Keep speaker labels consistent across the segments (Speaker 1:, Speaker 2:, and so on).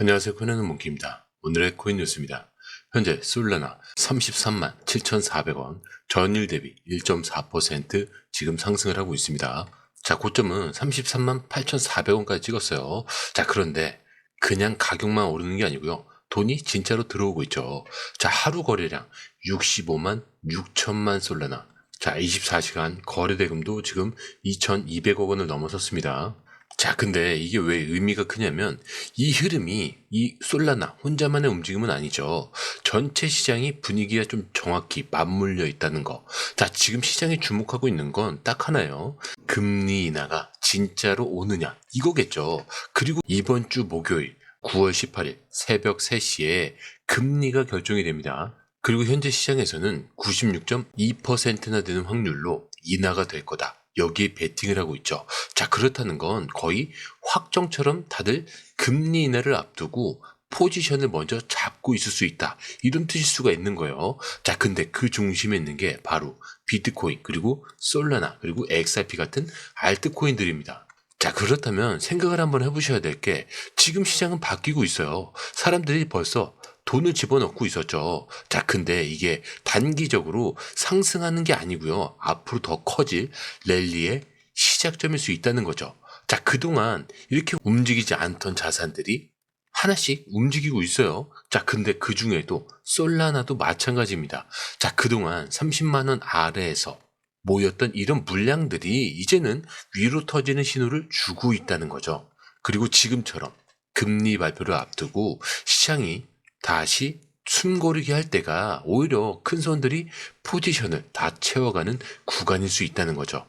Speaker 1: 안녕하세요. 코인하는 몽키입니다. 오늘의 코인 뉴스입니다. 현재 솔라나 33만 7,400원, 전일 대비 1.4% 지금 상승을 하고 있습니다. 자, 고점은 33만 8,400원까지 찍었어요. 자, 그런데 그냥 가격만 오르는 게 아니고요. 돈이 진짜로 들어오고 있죠. 자, 하루 거래량 65만 6천만 솔라나. 자, 24시간 거래 대금도 지금 2,200억 원을 넘어섰습니다. 자, 근데 이게 왜 의미가 크냐면 이 흐름이 이 솔라나 혼자만의 움직임은 아니죠. 전체 시장이 분위기가 좀 정확히 맞물려 있다는 거. 자, 지금 시장이 주목하고 있는 건 딱 하나예요. 금리 인하가 진짜로 오느냐 이거겠죠. 그리고 이번 주 목요일 9월 18일 새벽 3시에 금리가 결정이 됩니다. 그리고 현재 시장에서는 96.2%나 되는 확률로 인하가 될 거다. 여기에 베팅을 하고 있죠. 자, 그렇다는 건 거의 확정처럼 다들 금리 인하를 앞두고 포지션을 먼저 잡고 있을 수 있다. 이런 뜻일 수가 있는 거예요. 자, 근데 그 중심에 있는 게 바로 비트코인, 그리고 솔라나, 그리고 XRP 같은 알트코인들입니다. 자, 그렇다면 생각을 한번 해보셔야 될 게 지금 시장은 바뀌고 있어요. 사람들이 벌써 돈을 집어넣고 있었죠. 자, 근데 이게 단기적으로 상승하는 게 아니고요. 앞으로 더 커질 랠리의 시작점일 수 있다는 거죠. 자, 그동안 이렇게 움직이지 않던 자산들이 하나씩 움직이고 있어요. 자, 근데 그 중에도 솔라나도 마찬가지입니다. 자, 그동안 30만 원 아래에서 모였던 이런 물량들이 이제는 위로 터지는 신호를 주고 있다는 거죠. 그리고 지금처럼 금리 발표를 앞두고 시장이 다시 숨고르기 할 때가 오히려 큰 손들이 포지션을 다 채워가는 구간일 수 있다는 거죠.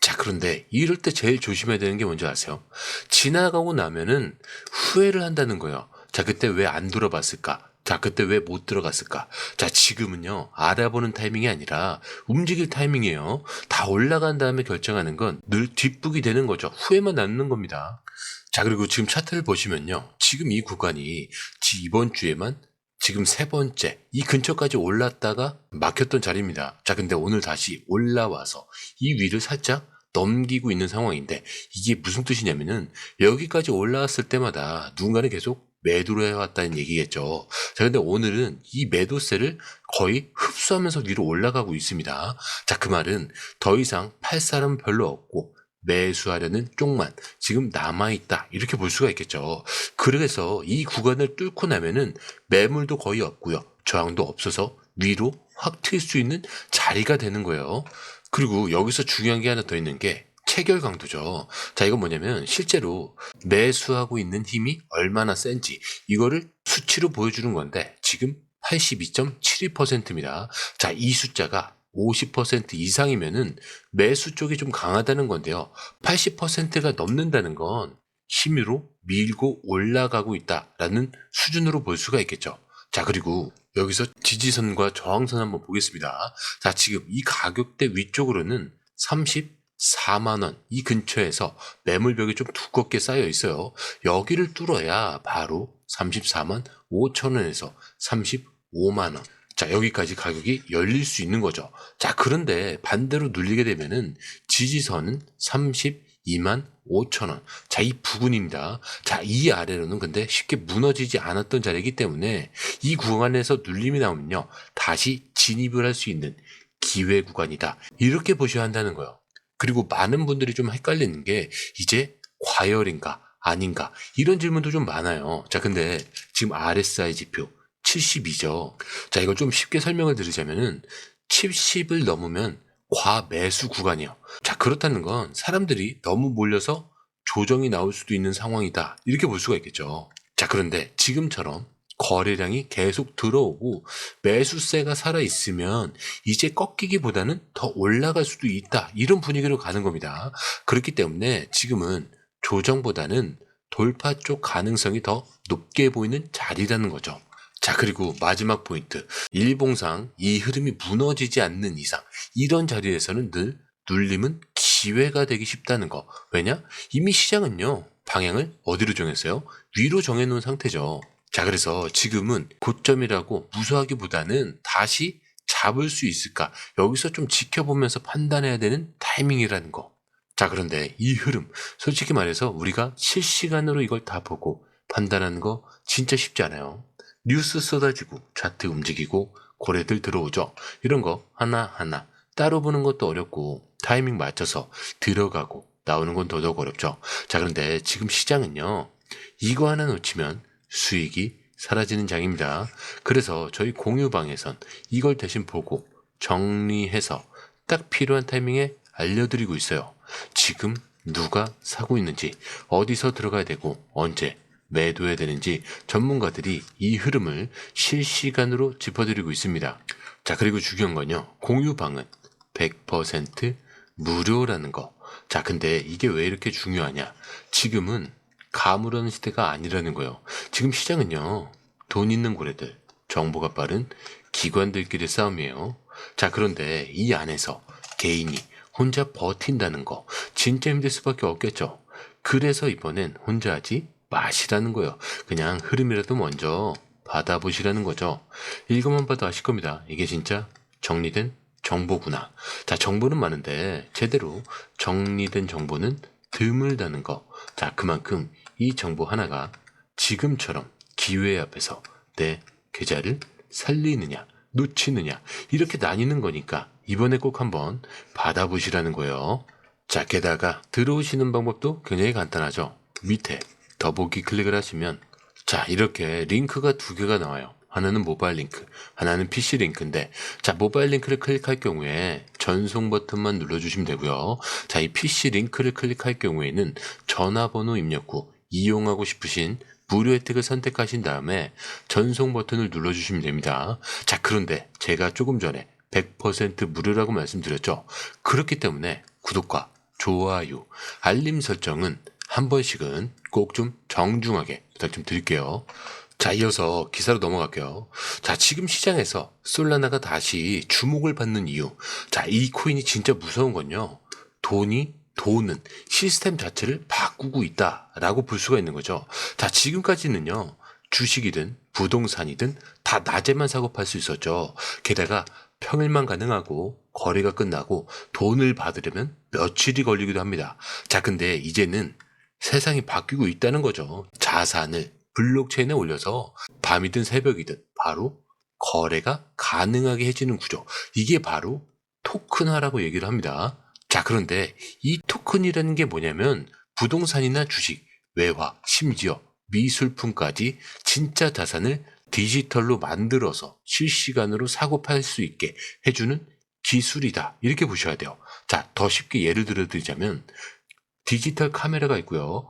Speaker 1: 자, 그런데 이럴 때 제일 조심해야 되는 게 뭔지 아세요? 지나가고 나면은 후회를 한다는 거예요. 자, 그때 왜 안 돌아봤을까? 자, 그때 왜 못 들어갔을까? 자, 지금은요, 알아보는 타이밍이 아니라 움직일 타이밍이에요. 다 올라간 다음에 결정하는 건 늘 뒷북이 되는 거죠. 후회만 남는 겁니다. 자, 그리고 지금 차트를 보시면요. 지금 이 구간이 이번 주에만 지금 세 번째 이 근처까지 올랐다가 막혔던 자리입니다. 자, 근데 오늘 다시 올라와서 이 위를 살짝 넘기고 있는 상황인데 이게 무슨 뜻이냐면은 여기까지 올라왔을 때마다 누군가는 계속 매도를 해왔다는 얘기겠죠. 자, 근데 오늘은 이 매도세를 거의 흡수하면서 위로 올라가고 있습니다. 자, 그 말은 더 이상 팔 사람은 별로 없고 매수하려는 쪽만 지금 남아있다. 이렇게 볼 수가 있겠죠. 그래서 이 구간을 뚫고 나면은 매물도 거의 없고요. 저항도 없어서 위로 확 튈 수 있는 자리가 되는 거예요. 그리고 여기서 중요한 게 하나 더 있는 게 체결 강도죠. 자, 이건 뭐냐면 실제로 매수하고 있는 힘이 얼마나 센지 이거를 수치로 보여주는 건데 지금 82.72%입니다. 자, 이 숫자가 50% 이상이면은 매수 쪽이 좀 강하다는 건데요. 80%가 넘는다는 건 힘으로 밀고 올라가고 있다라는 수준으로 볼 수가 있겠죠. 자, 그리고 여기서 지지선과 저항선 한번 보겠습니다. 자, 지금 이 가격대 위쪽으로는 34만 원 이 근처에서 매물벽이 좀 두껍게 쌓여 있어요. 여기를 뚫어야 바로 34만 5천 원에서 35만 원. 자, 여기까지 가격이 열릴 수 있는 거죠. 자, 그런데 반대로 눌리게 되면은 지지선은 32만 5천 원. 자, 이 부근입니다. 자, 이 아래로는 근데 쉽게 무너지지 않았던 자리이기 때문에 이 구간에서 눌림이 나오면요. 다시 진입을 할 수 있는 기회 구간이다. 이렇게 보셔야 한다는 거예요. 그리고 많은 분들이 좀 헷갈리는 게 이제 과열인가 아닌가 이런 질문도 좀 많아요. 자, 근데 지금 RSI 지표 70이죠. 자, 이걸 좀 쉽게 설명을 드리자면은 70을 넘으면 과매수 구간이요. 자, 그렇다는 건 사람들이 너무 몰려서 조정이 나올 수도 있는 상황이다. 이렇게 볼 수가 있겠죠. 자, 그런데 지금처럼 거래량이 계속 들어오고 매수세가 살아있으면 이제 꺾이기보다는 더 올라갈 수도 있다. 이런 분위기로 가는 겁니다. 그렇기 때문에 지금은 조정보다는 돌파 쪽 가능성이 더 높게 보이는 자리라는 거죠. 자, 그리고 마지막 포인트. 일봉상 이 흐름이 무너지지 않는 이상 이런 자리에서는 늘 눌림은 기회가 되기 쉽다는 거. 왜냐? 이미 시장은요. 방향을 어디로 정했어요? 위로 정해놓은 상태죠. 자, 그래서 지금은 고점이라고 무서워하기보다는 다시 잡을 수 있을까? 여기서 좀 지켜보면서 판단해야 되는 타이밍이라는 거. 자, 그런데 이 흐름, 솔직히 말해서 우리가 실시간으로 이걸 다 보고 판단하는 거 진짜 쉽지 않아요. 뉴스 쏟아지고 차트 움직이고 고래들 들어오죠. 이런 거 하나하나 따로 보는 것도 어렵고 타이밍 맞춰서 들어가고 나오는 건 더더욱 어렵죠. 자, 그런데 지금 시장은요. 이거 하나 놓치면 수익이 사라지는 장입니다. 그래서 저희 공유방에선 이걸 대신 보고 정리해서 딱 필요한 타이밍에 알려드리고 있어요. 지금 누가 사고 있는지, 어디서 들어가야 되고, 언제 매도해야 되는지 전문가들이 이 흐름을 실시간으로 짚어드리고 있습니다. 자, 그리고 중요한 건요. 공유방은 100% 무료라는 거. 자, 근데 이게 왜 이렇게 중요하냐? 지금은 가물하는 시대가 아니라는 거예요. 지금 시장은요. 돈 있는 고래들, 정보가 빠른 기관들끼리 싸움이에요. 자, 그런데 이 안에서 개인이 혼자 버틴다는 거 진짜 힘들 수밖에 없겠죠. 그래서 이번엔 혼자 하지 마시라는 거예요. 그냥 흐름이라도 먼저 받아보시라는 거죠. 이것만 봐도 아실 겁니다. 이게 진짜 정리된 정보구나. 자, 정보는 많은데 제대로 정리된 정보는 드물다는 거. 자, 그만큼 이 정보 하나가 지금처럼 기회 앞에서 내 계좌를 살리느냐 놓치느냐 이렇게 나뉘는 거니까 이번에 꼭 한번 받아보시라는 거예요. 자, 게다가 들어오시는 방법도 굉장히 간단하죠. 밑에 더보기 클릭을 하시면 자, 이렇게 링크가 두 개가 나와요. 하나는 모바일 링크, 하나는 PC 링크인데 자, 모바일 링크를 클릭할 경우에 전송 버튼만 눌러주시면 되고요. 자, 이 PC 링크를 클릭할 경우에는 전화번호 입력 후 이용하고 싶으신 무료 혜택을 선택하신 다음에 전송 버튼을 눌러주시면 됩니다. 자, 그런데 제가 조금 전에 100% 무료라고 말씀드렸죠. 그렇기 때문에 구독과 좋아요, 알림 설정은 한 번씩은 꼭 좀 정중하게 부탁 좀 드릴게요. 자, 이어서 기사로 넘어갈게요. 자, 지금 시장에서 솔라나가 다시 주목을 받는 이유. 자, 이 코인이 진짜 무서운 건요. 돈은 시스템 자체를 바꾸고 있다라고 볼 수가 있는 거죠. 자, 지금까지는요. 주식이든 부동산이든 다 낮에만 사고 팔 수 있었죠. 게다가 평일만 가능하고 거래가 끝나고 돈을 받으려면 며칠이 걸리기도 합니다. 자, 근데 이제는 세상이 바뀌고 있다는 거죠. 자산을 블록체인에 올려서 밤이든 새벽이든 바로 거래가 가능하게 해지는 구조. 이게 바로 토큰화라고 얘기를 합니다. 자, 그런데 이 토큰이라는 게 뭐냐면 부동산이나 주식, 외화, 심지어 미술품까지 진짜 자산을 디지털로 만들어서 실시간으로 사고 팔 수 있게 해주는 기술이다. 이렇게 보셔야 돼요. 자, 더 쉽게 예를 들어 드리자면 디지털 카메라가 있고요.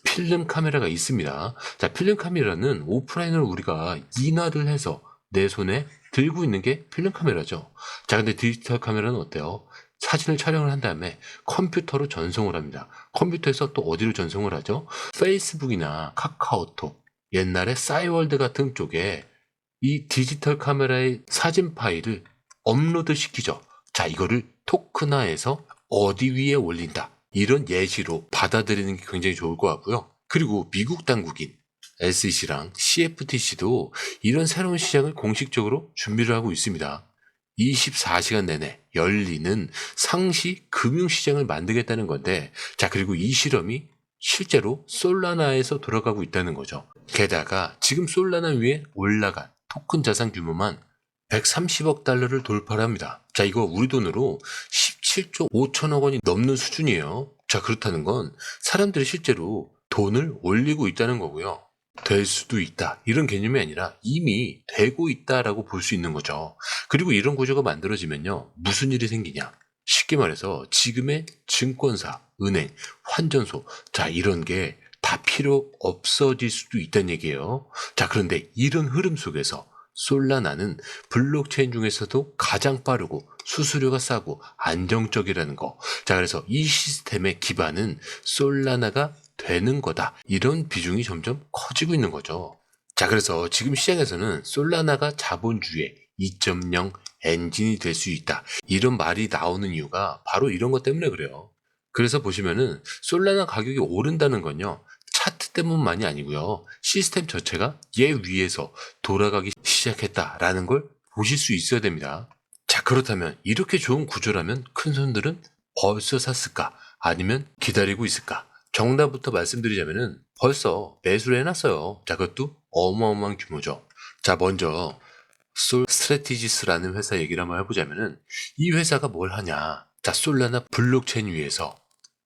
Speaker 1: 필름 카메라가 있습니다. 자, 필름 카메라는 오프라인으로 우리가 인화를 해서 내 손에 들고 있는 게 필름 카메라죠. 자, 근데 디지털 카메라는 어때요? 사진을 촬영을 한 다음에 컴퓨터로 전송을 합니다. 컴퓨터에서 또 어디로 전송을 하죠? 페이스북이나 카카오톡, 옛날에 싸이월드 같은 쪽에 이 디지털 카메라의 사진 파일을 업로드 시키죠. 자, 이거를 토큰화해서 어디 위에 올린다. 이런 예시로 받아들이는 게 굉장히 좋을 것 같고요. 그리고 미국 당국인 SEC랑 CFTC도 이런 새로운 시장을 공식적으로 준비를 하고 있습니다. 24시간 내내 열리는 상시 금융시장을 만들겠다는 건데, 자, 그리고 이 실험이 실제로 솔라나에서 돌아가고 있다는 거죠. 게다가 지금 솔라나 위에 올라간 토큰 자산 규모만 130억 달러를 돌파합니다. 자, 이거 우리 돈으로 17조 5천억 원이 넘는 수준이에요. 자, 그렇다는 건 사람들이 실제로 돈을 올리고 있다는 거고요. 될 수도 있다. 이런 개념이 아니라 이미 되고 있다라고 볼 수 있는 거죠. 그리고 이런 구조가 만들어지면요. 무슨 일이 생기냐. 쉽게 말해서 지금의 증권사, 은행, 환전소, 자, 이런 게 다 필요 없어질 수도 있다는 얘기예요. 자, 그런데 이런 흐름 속에서 솔라나는 블록체인 중에서도 가장 빠르고 수수료가 싸고 안정적이라는 거. 자, 그래서 이 시스템의 기반은 솔라나가 되는 거다. 이런 비중이 점점 커지고 있는 거죠. 자, 그래서 지금 시장에서는 솔라나가 자본주의 2.0 엔진이 될 수 있다. 이런 말이 나오는 이유가 바로 이런 것 때문에 그래요. 그래서 보시면은 솔라나 가격이 오른다는 건요. 차트 때문만이 아니고요. 시스템 자체가 얘 위에서 돌아가기 시작했다라는 걸 보실 수 있어야 됩니다. 자, 그렇다면 이렇게 좋은 구조라면 큰 손들은 벌써 샀을까? 아니면 기다리고 있을까? 정답부터 말씀드리자면은 벌써 매수를 해놨어요. 자, 그것도 어마어마한 규모죠. 자, 먼저 솔 스트래티지스라는 회사 얘기를 한번 해보자면은 이 회사가 뭘 하냐. 자, 솔라나 블록체인 위에서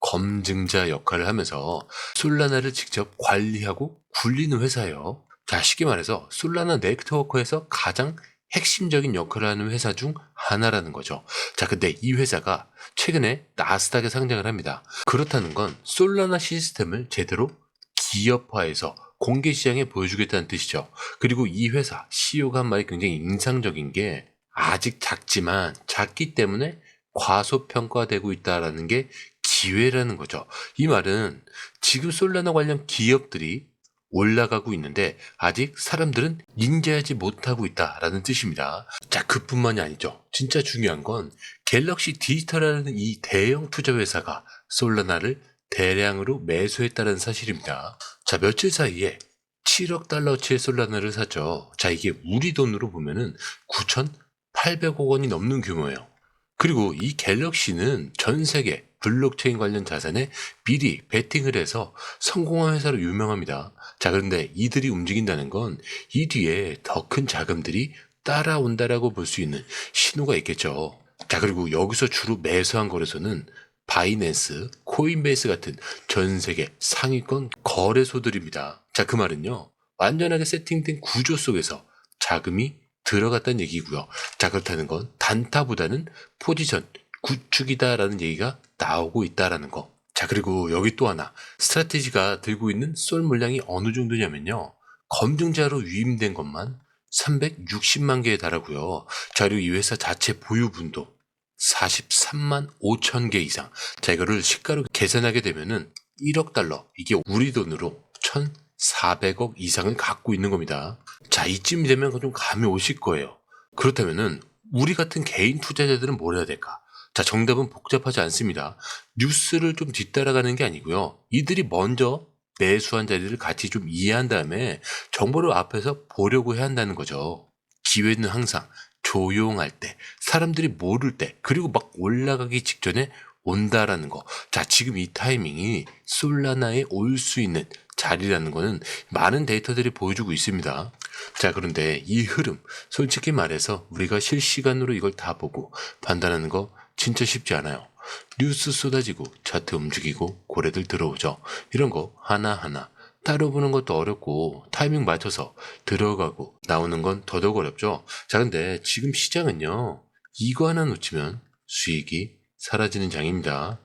Speaker 1: 검증자 역할을 하면서 솔라나를 직접 관리하고 굴리는 회사예요. 자, 쉽게 말해서 솔라나 네트워크에서 가장 핵심적인 역할을 하는 회사 중 하나라는 거죠. 자, 근데 이 회사가 최근에 나스닥에 상장을 합니다. 그렇다는 건 솔라나 시스템을 제대로 기업화해서 공개 시장에 보여주겠다는 뜻이죠. 그리고 이 회사 CEO가 한 말이 굉장히 인상적인 게 아직 작지만 작기 때문에 과소평가되고 있다라는 게 기회라는 거죠. 이 말은 지금 솔라나 관련 기업들이 올라가고 있는데 아직 사람들은 인지하지 못하고 있다라는 뜻입니다. 자, 그뿐만이 아니죠. 진짜 중요한 건 갤럭시 디지털이라는 이 대형 투자 회사가 솔라나를 대량으로 매수했다는 사실입니다. 자, 며칠 사이에 7억 달러치의 솔라나를 샀죠. 자, 이게 우리 돈으로 보면은 9,800억 원이 넘는 규모예요. 그리고 이 갤럭시는 전 세계 블록체인 관련 자산에 미리 베팅을 해서 성공한 회사로 유명합니다. 자, 그런데 이들이 움직인다는 건 이 뒤에 더 큰 자금들이 따라온다라고 볼 수 있는 신호가 있겠죠. 자, 그리고 여기서 주로 매수한 거래소는 바이낸스, 코인베이스 같은 전 세계 상위권 거래소들입니다. 자, 그 말은요, 완전하게 세팅된 구조 속에서 자금이 들어갔다는 얘기고요. 자, 그렇다는 건 단타보다는 포지션 구축이다라는 얘기가 나오고 있다라는 거. 자, 그리고 여기 또 하나 스트래티지가 들고 있는 솔 물량이 어느 정도냐면요, 검증자로 위임된 것만 360만 개에 달하고요. 자, 그리고 이 회사 자체 보유분도 43만 5천 개 이상. 자, 이거를 시가로 계산하게 되면은 1억 달러, 이게 우리 돈으로 1,400억 이상을 갖고 있는 겁니다. 자, 이쯤이 되면 좀 감이 오실 거예요. 그렇다면은 우리 같은 개인 투자자들은 뭘 해야 될까? 자, 정답은 복잡하지 않습니다. 뉴스를 좀 뒤따라가는 게 아니고요. 이들이 먼저 매수한 자리를 같이 좀 이해한 다음에 정보를 앞에서 보려고 해야 한다는 거죠. 기회는 항상 조용할 때, 사람들이 모를 때, 그리고 막 올라가기 직전에 온다라는 거. 자, 지금 이 타이밍이 솔라나에 올 수 있는 자리라는 거는 많은 데이터들이 보여주고 있습니다. 자, 그런데 이 흐름, 솔직히 말해서 우리가 실시간으로 이걸 다 보고 판단하는 거 진짜 쉽지 않아요. 뉴스 쏟아지고 차트 움직이고 고래들 들어오죠. 이런 거 하나하나 따로 보는 것도 어렵고 타이밍 맞춰서 들어가고 나오는 건 더더욱 어렵죠. 자, 근데 지금 시장은요, 이거 하나 놓치면 수익이 사라지는 장입니다.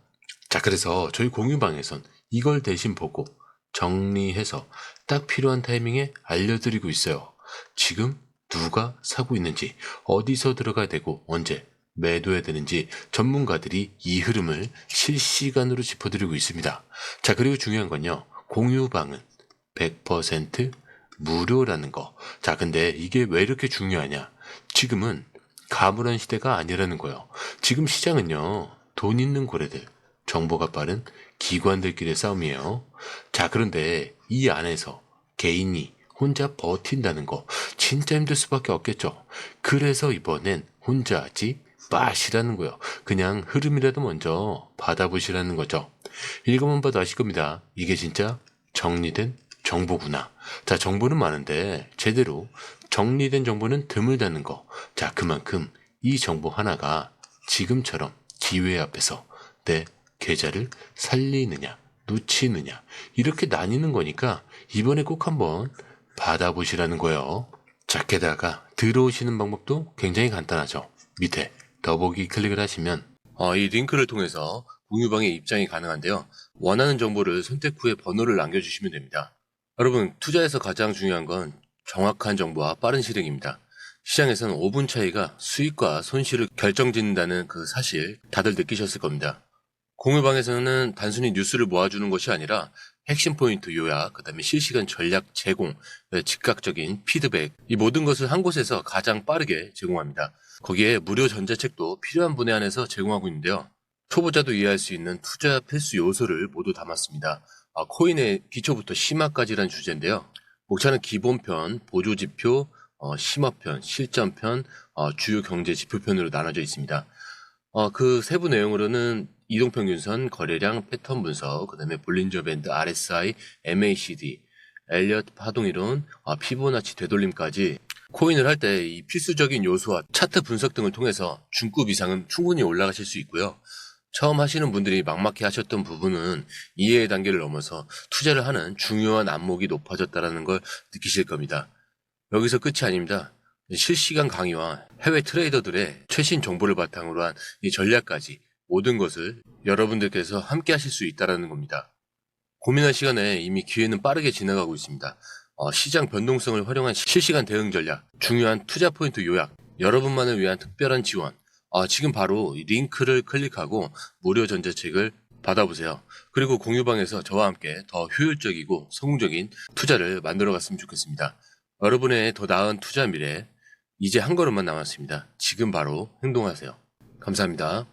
Speaker 1: 자, 그래서 저희 공유방에선 이걸 대신 보고 정리해서 딱 필요한 타이밍에 알려드리고 있어요. 지금 누가 사고 있는지, 어디서 들어가야 되고 언제 매도해야 되는지 전문가들이 이 흐름을 실시간으로 짚어드리고 있습니다. 자, 그리고 중요한 건요, 공유방은 100% 무료라는 거. 자, 근데 이게 왜 이렇게 중요하냐? 지금은 가물한 시대가 아니라는 거예요. 지금 시장은요, 돈 있는 고래들, 정보가 빠른 기관들끼리의 싸움이에요. 자, 그런데 이 안에서 개인이 혼자 버틴다는 거 진짜 힘들 수밖에 없겠죠. 그래서 이번엔 혼자 하지 마시라는 거예요. 그냥 흐름이라도 먼저 받아보시라는 거죠. 읽어만 봐도 아실 겁니다. 이게 진짜 정리된 정보구나. 자, 정보는 많은데 제대로 정리된 정보는 드물다는 거. 자, 그만큼 이 정보 하나가 지금처럼 기회 앞에서 내 계좌를 살리느냐 놓치느냐 이렇게 나뉘는 거니까 이번에 꼭 한번 받아보시라는 거예요. 자, 게다가 들어오시는 방법도 굉장히 간단하죠. 밑에 더보기 클릭을 하시면 이 링크를 통해서 공유방에 입장이 가능한데요. 원하는 정보를 선택 후에 번호를 남겨주시면 됩니다. 여러분, 투자에서 가장 중요한 건 정확한 정보와 빠른 실행입니다. 시장에서는 5분 차이가 수익과 손실을 결정짓는다는 그 사실 다들 느끼셨을 겁니다. 공유방에서는 단순히 뉴스를 모아주는 것이 아니라 핵심 포인트 요약, 그 다음에 실시간 전략 제공, 즉각적인 피드백, 이 모든 것을 한 곳에서 가장 빠르게 제공합니다. 거기에 무료 전자책도 필요한 분에 한해서 제공하고 있는데요. 초보자도 이해할 수 있는 투자 필수 요소를 모두 담았습니다. 코인의 기초부터 심화까지란 주제인데요. 목차는 기본편, 보조지표, 심화편, 실전편, 주요 경제 지표편으로 나눠져 있습니다. 그 세부 내용으로는 이동평균선, 거래량, 패턴 분석, 그 다음에 볼린저 밴드, RSI, MACD, 엘리엇 파동이론, 피보나치 되돌림까지 코인을 할 때 이 필수적인 요소와 차트 분석 등을 통해서 중급 이상은 충분히 올라가실 수 있고요. 처음 하시는 분들이 막막해 하셨던 부분은 이해의 단계를 넘어서 투자를 하는 중요한 안목이 높아졌다는 걸 느끼실 겁니다. 여기서 끝이 아닙니다. 실시간 강의와 해외 트레이더들의 최신 정보를 바탕으로 한 이 전략까지 모든 것을 여러분들께서 함께 하실 수 있다는 겁니다. 고민할 시간에 이미 기회는 빠르게 지나가고 있습니다. 시장 변동성을 활용한 실시간 대응 전략, 중요한 투자 포인트 요약, 여러분만을 위한 특별한 지원, 지금 바로 이 링크를 클릭하고 무료 전자책을 받아보세요. 그리고 공유방에서 저와 함께 더 효율적이고 성공적인 투자를 만들어 갔으면 좋겠습니다. 여러분의 더 나은 투자 미래, 이제 한 걸음만 남았습니다. 지금 바로 행동하세요. 감사합니다.